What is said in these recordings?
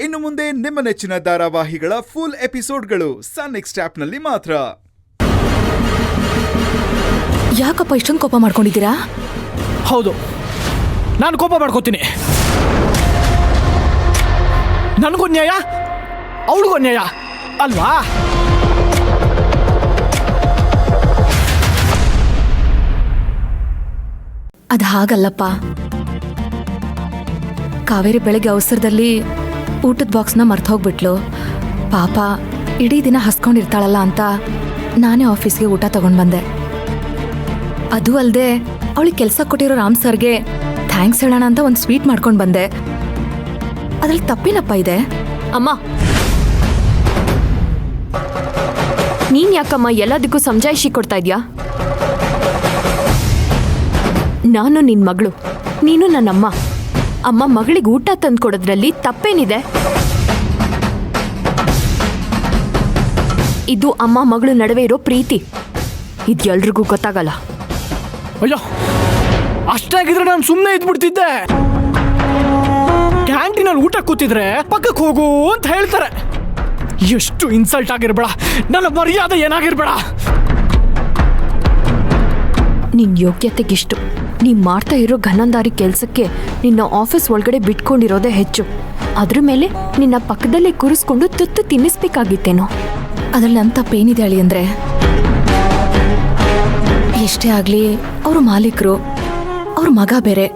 ಇನ್ನು ಮುಂದೆ ನಿಮ್ಮ ನೆಚ್ಚಿನ ಧಾರಾವಾಹಿಗಳ ಫುಲ್ ಎಪಿಸೋಡ್ಗಳು ಸನ್ ನೆಕ್ಸ್ಟ್ ಆಪ್ನಲ್ಲಿ ಮಾತ್ರ. ಯಾಕಪ್ಪ ಇಷ್ಟೊಂದು ಕೋಪ ಮಾಡ್ಕೊಂಡಿದ್ದೀರಾ? ಹೌದು, ನಾನು ಕೋಪ ಮಾಡ್ಕೋತೀನಿ. ನನಗೂ ನ್ಯಾಯ, ಅವಳಿಗೂ ನ್ಯಾಯ ಅಲ್ವಾ? ಅದು ಹಾಗಲ್ಲಪ್ಪ. ಕಾವೇರಿ ಬೆಳಗ್ಗೆ ಅವಸರದಲ್ಲಿ ಊಟದ ಬಾಕ್ಸ್ನ ಮರ್ತು ಹೋಗ್ಬಿಟ್ಲು. ಪಾಪ ಇಡೀ ದಿನ ಹಸ್ಕೊಂಡಿರ್ತಾಳಲ್ಲ ಅಂತ ನಾನೇ ಆಫೀಸ್ಗೆ ಊಟ ತಗೊಂಡು ಬಂದೆ. ಅದು ಅಲ್ಲದೆ ಅವಳಿಗೆ ಕೆಲಸ ಕೊಟ್ಟಿರೋ ರಾಮ್ ಸರ್ಗೆ ಥ್ಯಾಂಕ್ಸ್ ಹೇಳೋಣ ಅಂತ ಒಂದು ಸ್ವೀಟ್ ಮಾಡ್ಕೊಂಡು ಬಂದೆ. ಅದ್ರಲ್ಲಿ ತಪ್ಪೇನಪ್ಪ ಇದೆ? ಅಮ್ಮ, ನೀನ್ ಯಾಕಮ್ಮ ಎಲ್ಲದಕ್ಕೂ ಸಮಜಾಯಿಷಿ ಕೊಡ್ತಾ ಇದ್ಯಾ? ನಾನು ನಿನ್ ಮಗಳು, ನೀನು ನನ್ನಮ್ಮ. ಅಮ್ಮ ಮಗಳಿಗೆ ಊಟ ತಂದು ಕೊಡೋದ್ರಲ್ಲಿ ತಪ್ಪೇನಿದೆ? ಇದು ಅಮ್ಮ ಮಗಳು ನಡುವೆ ಇರೋ ಪ್ರೀತಿ. ಇದು ಎಲ್ರಿಗೂ ಗೊತ್ತಾಗಲ್ಲ. ಅಯ್ಯೋ, ಅಷ್ಟಾಗಿದ್ರೆ ನಾನು ಸುಮ್ಮನೆ ಇದ್ಬಿಡ್ತಿದ್ದೆ. ಕ್ಯಾಂಟೀನಲ್ಲಿ ಊಟ ಕೂತಿದ್ರೆ ಪಕ್ಕಕ್ಕೆ ಹೋಗು ಅಂತ ಹೇಳ್ತಾರೆ. ಎಷ್ಟು ಇನ್ಸಲ್ಟ್ ಆಗಿರ್ಬೇಡ, ನನ್ನ ಮರ್ಯಾದೆ ಏನಾಗಿರ್ಬೇಡ. ನಿನ್ ಯೋಗ್ಯತೆಗಿಷ್ಟು. ನೀ ಮಾಡ್ತಾ ಇರೋ ಘನಂದಾರಿ ಕೆಲಸಕ್ಕೆ ನಿನ್ನ ಆಫೀಸ್ ಒಳಗಡೆ ಬಿಟ್ಕೊಂಡಿರೋದೇ ಹೆಚ್ಚು. ಅದ್ರ ಮೇಲೆ ನಿನ್ನ ಪಕ್ಕದಲ್ಲೇ ಕೂರಿಸ್ಕೊಂಡು ತುತ್ತು ತಿನ್ನಿಸ್ಬೇಕಾಗಿತ್ತೇನೋ. ಅದ್ರಲ್ಲಿ ನನ್ನ ತಪ್ಪೇನಿದೆ ಅಳಿ ಅಂದ್ರೆ, ಎಷ್ಟೇ ಆಗ್ಲಿ ಅವರು ಮಾಲೀಕರು, ಅವ್ರ ಮಗ ಬೇರೆ.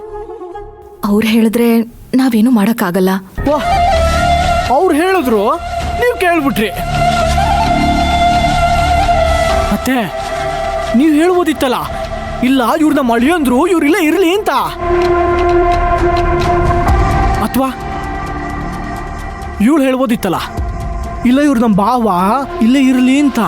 ಅವ್ರು ಹೇಳಿದ್ರೆ ನಾವೇನು ಮಾಡೋಕ್ಕಾಗಲ್ಲ. ಅವ್ರು ಹೇಳಿದ್ರು, ನೀವು ಕೇಳ್ಬಿಟ್ರಿ. ಮತ್ತೆ ನೀವು ಹೇಳ್ಬೋದಿತ್ತಲ್ಲ, ಇಲ್ಲ ಇವ್ರನ್ನ ಮಳಿಯಂದ್ರು ಇವ್ರಿಲ್ಲ ಇರ್ಲಿ ಅಂತ. ಅಥವಾ ಇವಳು ಹೇಳ್ಬೋದಿತ್ತಲ್ಲ, ಇಲ್ಲ ಇವ್ರ ನಮ್ಮ ಭಾವ ಇಲ್ಲೇ ಇರ್ಲಿ ಅಂತ.